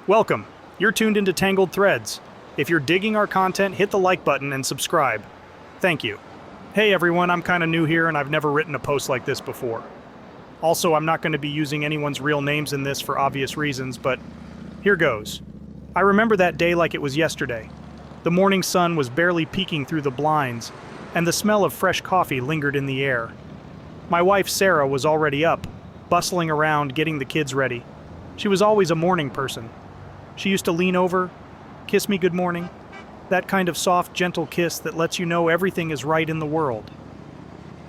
Welcome. You're tuned into Tangled Threads. If you're digging our content, hit the like button and subscribe. Thank you. Hey everyone, I'm kinda new here and I've never written a post like this before. Also, I'm not going to be using anyone's real names in this for obvious reasons, but here goes. I remember that day like it was yesterday. The morning sun was barely peeking through the blinds, and the smell of fresh coffee lingered in the air. My wife Sarah was already up, bustling around getting the kids ready. She was always a morning person. She used to lean over, kiss me good morning, that kind of soft, gentle kiss that lets you know everything is right in the world.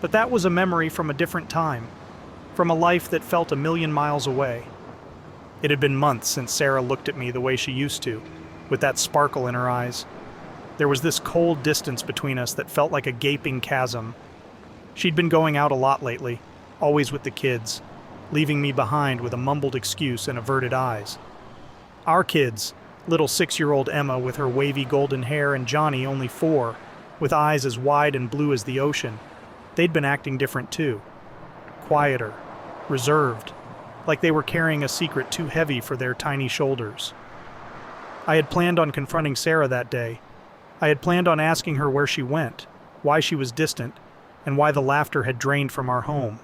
But that was a memory from a different time, from a life that felt a million miles away. It had been months since Sarah looked at me the way she used to, with that sparkle in her eyes. There was this cold distance between us that felt like a gaping chasm. She'd been going out a lot lately, always with the kids, leaving me behind with a mumbled excuse and averted eyes. Our kids, little 6-year-old Emma with her wavy golden hair and Johnny, only 4, with eyes as wide and blue as the ocean, they'd been acting different too. Quieter, reserved, like they were carrying a secret too heavy for their tiny shoulders. I had planned on confronting Sarah that day. I had planned on asking her where she went, why she was distant, and why the laughter had drained from our home.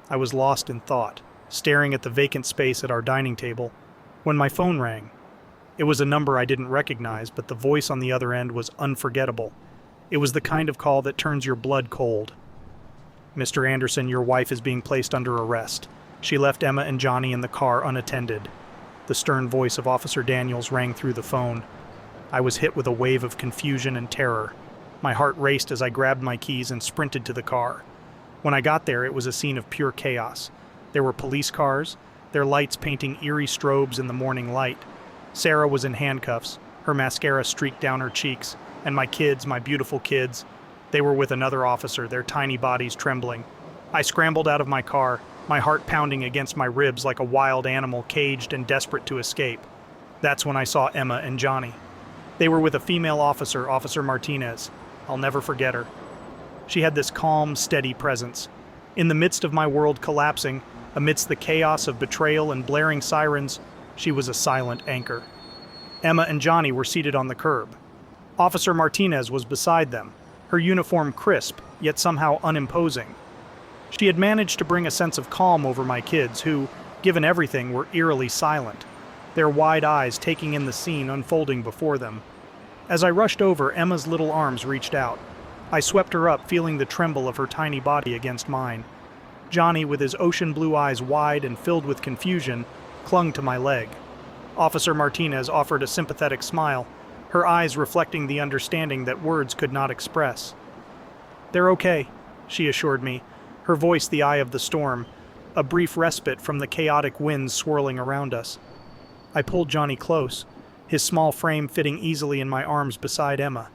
I was lost in thought, staring at the vacant space at our dining table, when my phone rang. It was a number I didn't recognize, but the voice on the other end was unforgettable. It was the kind of call that turns your blood cold. "Mr. Anderson, your wife is being placed under arrest. She left Emma and Johnny in the car unattended." The stern voice of Officer Daniels rang through the phone. I was hit with a wave of confusion and terror. My heart raced as I grabbed my keys and sprinted to the car. When I got there, it was a scene of pure chaos. There were police cars, their lights painting eerie strobes in the morning light. Sarah was in handcuffs, her mascara streaked down her cheeks, and my kids, my beautiful kids, they were with another officer, their tiny bodies trembling. I scrambled out of my car, my heart pounding against my ribs like a wild animal caged and desperate to escape. That's when I saw Emma and Johnny. They were with a female officer, Officer Martinez. I'll never forget her. She had this calm, steady presence. In the midst of my world collapsing, amidst the chaos of betrayal and blaring sirens, she was a silent anchor. Emma and Johnny were seated on the curb. Officer Martinez was beside them, her uniform crisp, yet somehow unimposing. She had managed to bring a sense of calm over my kids who, given everything, were eerily silent, their wide eyes taking in the scene unfolding before them. As I rushed over, Emma's little arms reached out. I swept her up, feeling the tremble of her tiny body against mine. Johnny, with his ocean blue eyes wide and filled with confusion, clung to my leg. Officer Martinez offered a sympathetic smile, her eyes reflecting the understanding that words could not express. "They're okay," she assured me, her voice the eye of the storm, a brief respite from the chaotic winds swirling around us. I pulled Johnny close, his small frame fitting easily in my arms beside Emma.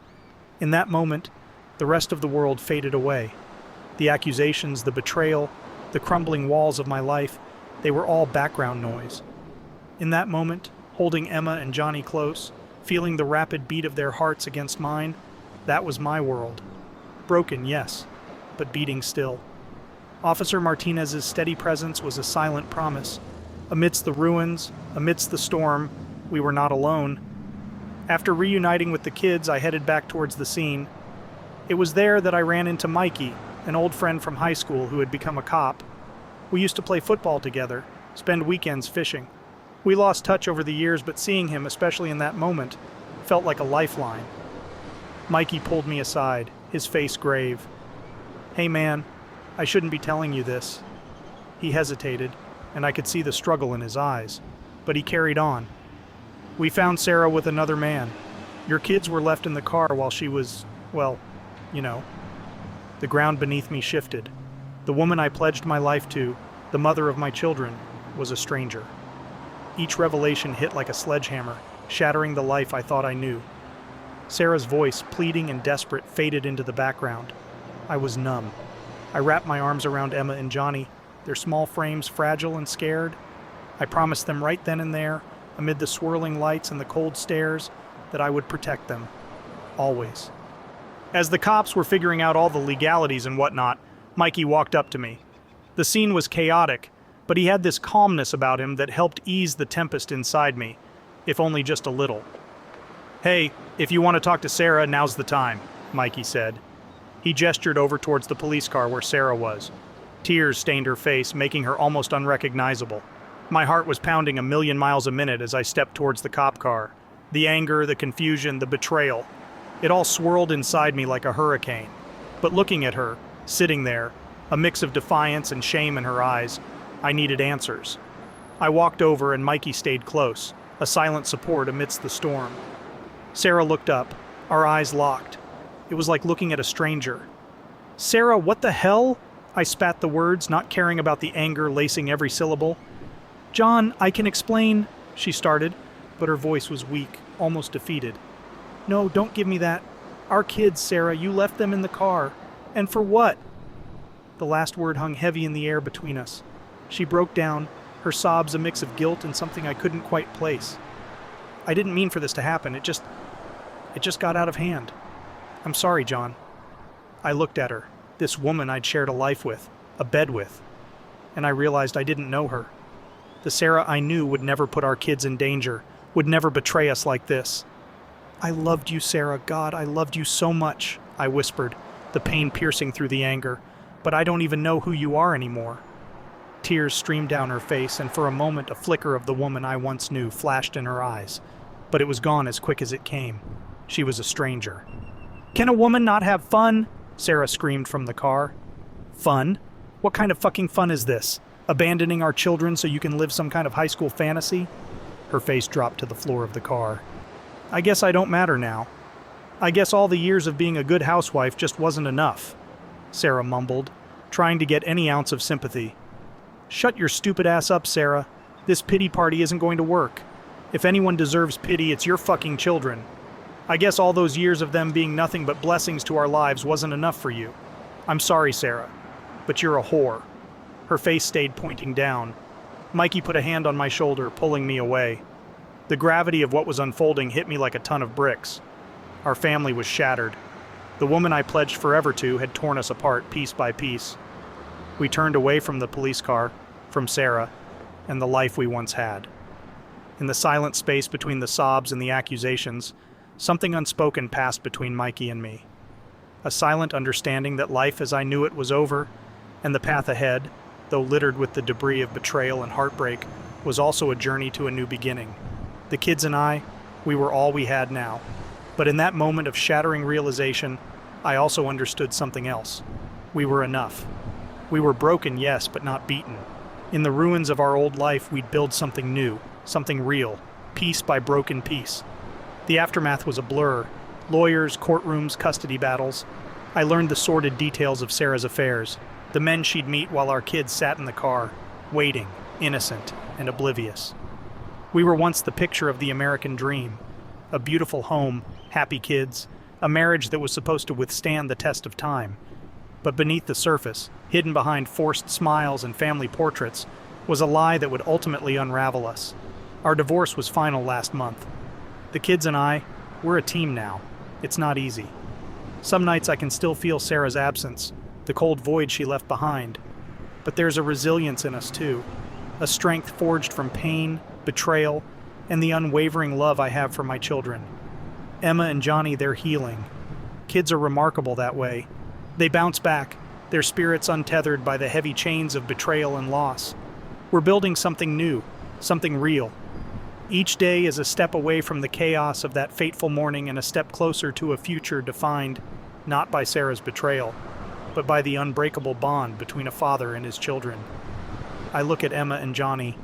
In that moment, the rest of the world faded away. The accusations, the betrayal, the crumbling walls of my life, they were all background noise. In that moment, holding Emma and Johnny close, feeling the rapid beat of their hearts against mine, that was my world. Broken, yes, but beating still. Officer Martinez's steady presence was a silent promise. Amidst the ruins, amidst the storm, we were not alone. After reuniting with the kids, I headed back towards the scene. It was there that I ran into Mikey, an old friend from high school who had become a cop. We used to play football together, spend weekends fishing. We lost touch over the years, but seeing him, especially in that moment, felt like a lifeline. Mikey pulled me aside, his face grave. "Hey man, I shouldn't be telling you this." He hesitated, and I could see the struggle in his eyes, but he carried on. "We found Sarah with another man. Your kids were left in the car while she was, well, you know." The ground beneath me shifted. The woman I pledged my life to, the mother of my children, was a stranger. Each revelation hit like a sledgehammer, shattering the life I thought I knew. Sarah's voice, pleading and desperate, faded into the background. I was numb. I wrapped my arms around Emma and Johnny, their small frames fragile and scared. I promised them right then and there, amid the swirling lights and the cold stares, that I would protect them. Always. As the cops were figuring out all the legalities and whatnot, Mikey walked up to me. The scene was chaotic, but he had this calmness about him that helped ease the tempest inside me. if only just a little. "Hey, if you want to talk to Sarah, now's the time," Mikey said. He gestured over towards the police car where Sarah was. Tears stained her face, making her almost unrecognizable. My heart was pounding a million miles a minute as I stepped towards the cop car. The anger, the confusion, the betrayal. It all swirled inside me like a hurricane. But looking at her, sitting there, a mix of defiance and shame in her eyes, I needed answers. I walked over and Mikey stayed close, a silent support amidst the storm. Sarah looked up, our eyes locked. It was like looking at a stranger. "Sarah, what the hell?" I spat the words, not caring about the anger lacing every syllable. "John, I can explain," she started, but her voice was weak, almost defeated. "No, don't give me that. Our kids, Sarah, you left them in the car. And for what?" The last word hung heavy in the air between us. She broke down, her sobs a mix of guilt and something I couldn't quite place. "I didn't mean for this to happen. It just got out of hand. I'm sorry, John." I looked at her, this woman I'd shared a life with, a bed with, and I realized I didn't know her. The Sarah I knew would never put our kids in danger, would never betray us like this. "I loved you, Sarah. God, I loved you so much," I whispered, the pain piercing through the anger. "But I don't even know who you are anymore." Tears streamed down her face, and for a moment a flicker of the woman I once knew flashed in her eyes. But it was gone as quick as it came. She was a stranger. "Can a woman not have fun?" Sarah screamed from the car. "Fun? What kind of fucking fun is this? Abandoning our children so you can live some kind of high school fantasy?" Her face dropped to the floor of the car. "I guess I don't matter now. I guess all the years of being a good housewife just wasn't enough," Sarah mumbled, trying to get any ounce of sympathy. "Shut your stupid ass up, Sarah. This pity party isn't going to work. If anyone deserves pity, it's your fucking children. I guess all those years of them being nothing but blessings to our lives wasn't enough for you. I'm sorry, Sarah, but you're a whore." Her face stayed pointing down. Mikey put a hand on my shoulder, pulling me away. The gravity of what was unfolding hit me like a ton of bricks. Our family was shattered. The woman I pledged forever to had torn us apart piece by piece. We turned away from the police car, from Sarah, and the life we once had. In the silent space between the sobs and the accusations, something unspoken passed between Mikey and me. A silent understanding that life as I knew it was over, and the path ahead, though littered with the debris of betrayal and heartbreak, was also a journey to a new beginning. The kids and I, we were all we had now. But in that moment of shattering realization, I also understood something else. We were enough. We were broken, yes, but not beaten. In the ruins of our old life, we'd build something new, something real, piece by broken piece. The aftermath was a blur. Lawyers, courtrooms, custody battles. I learned the sordid details of Sarah's affairs, the men she'd meet while our kids sat in the car, waiting, innocent and oblivious. We were once the picture of the American dream. A beautiful home, happy kids, a marriage that was supposed to withstand the test of time. But beneath the surface, hidden behind forced smiles and family portraits, was a lie that would ultimately unravel us. Our divorce was final last month. The kids and I, we're a team now. It's not easy. Some nights I can still feel Sarah's absence, the cold void she left behind. But there's a resilience in us too, a strength forged from pain, betrayal, and the unwavering love I have for my children. Emma and Johnny, they're healing. Kids are remarkable that way. They bounce back, their spirits untethered by the heavy chains of betrayal and loss. We're building something new, something real. Each day is a step away from the chaos of that fateful morning and a step closer to a future defined not by Sarah's betrayal, but by the unbreakable bond between a father and his children. I look at Emma and Johnny,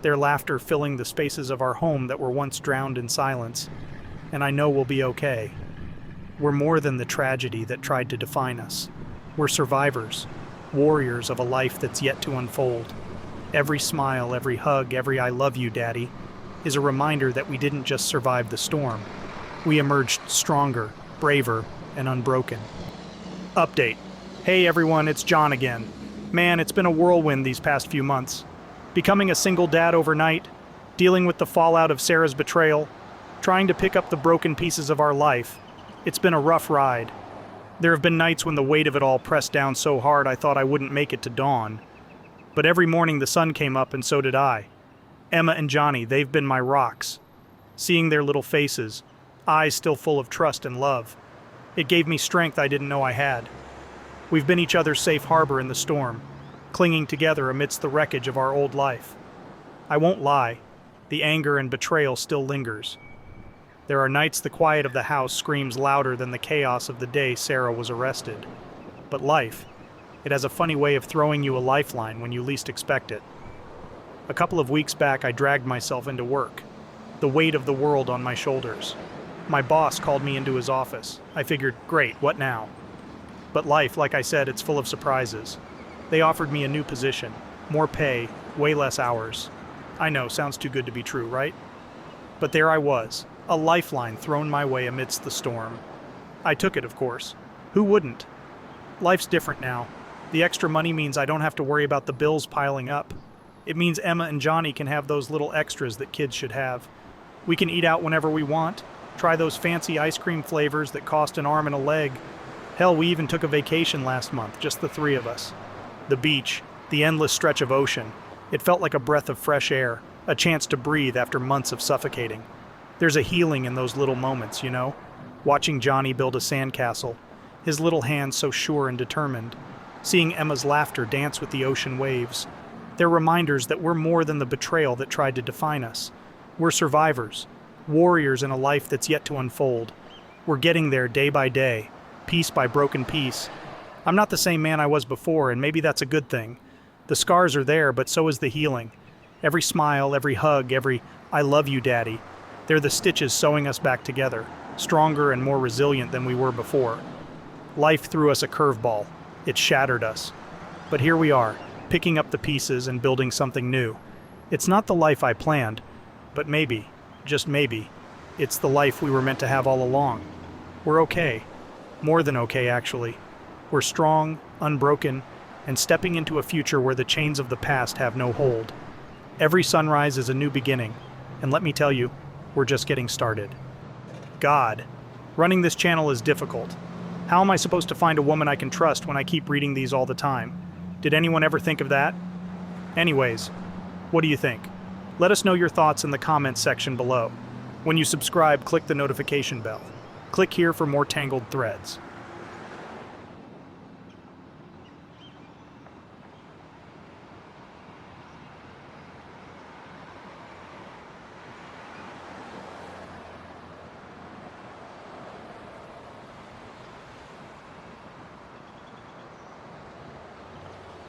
their laughter filling the spaces of our home that were once drowned in silence, and I know we'll be okay. We're more than the tragedy that tried to define us. We're survivors, warriors of a life that's yet to unfold. Every smile, every hug, every "I love you, Daddy," is a reminder that we didn't just survive the storm. We emerged stronger, braver, and unbroken. Update. Hey everyone, it's John again. Man, it's been a whirlwind these past few months. Becoming a single dad overnight, dealing with the fallout of Sarah's betrayal, trying to pick up the broken pieces of our life. It's been a rough ride. There have been nights when the weight of it all pressed down so hard I thought I wouldn't make it to dawn. But every morning the sun came up and so did I. Emma and Johnny, they've been my rocks. seeing their little faces, eyes still full of trust and love. It gave me strength I didn't know I had. We've been each other's safe harbor in the storm, clinging together amidst the wreckage of our old life. I won't lie, the anger and betrayal still lingers. There are nights the quiet of the house screams louder than the chaos of the day Sarah was arrested. But life, it has a funny way of throwing you a lifeline when you least expect it. A couple of weeks back, I dragged myself into work, the weight of the world on my shoulders. My boss called me into his office. I figured, great, what now? But life, like I said, it's full of surprises. They offered me a new position, more pay, way less hours. I know, sounds too good to be true, right? But there I was, a lifeline thrown my way amidst the storm. I took it, of course. Who wouldn't? Life's different now. The extra money means I don't have to worry about the bills piling up. It means Emma and Johnny can have those little extras that kids should have. We can eat out whenever we want, try those fancy ice cream flavors that cost an arm and a leg. Hell, we even took a vacation last month, just the three of us. The beach, the endless stretch of ocean. It felt like a breath of fresh air, a chance to breathe after months of suffocating. There's a healing in those little moments, you know? Watching Johnny build a sandcastle, his little hands so sure and determined. Seeing Emma's laughter dance with the ocean waves. They're reminders that we're more than the betrayal that tried to define us. We're survivors, warriors in a life that's yet to unfold. We're getting there day by day, piece by broken piece. I'm not the same man I was before, and maybe that's a good thing. The scars are there, but so is the healing. Every smile, every hug, every "I love you, Daddy." They're the stitches sewing us back together, stronger and more resilient than we were before. Life threw us a curveball. It shattered us. But here we are, picking up the pieces and building something new. It's not the life I planned, but maybe, just maybe, it's the life we were meant to have all along. We're okay. More than okay, actually. We're strong, unbroken, and stepping into a future where the chains of the past have no hold. Every sunrise is a new beginning, and let me tell you, we're just getting started. God, running this channel is difficult. How am I supposed to find a woman I can trust when I keep reading these all the time? Did anyone ever think of that? Anyways, what do you think? Let us know your thoughts in the comments section below. When you subscribe, click the notification bell. Click here for more Tangled threads.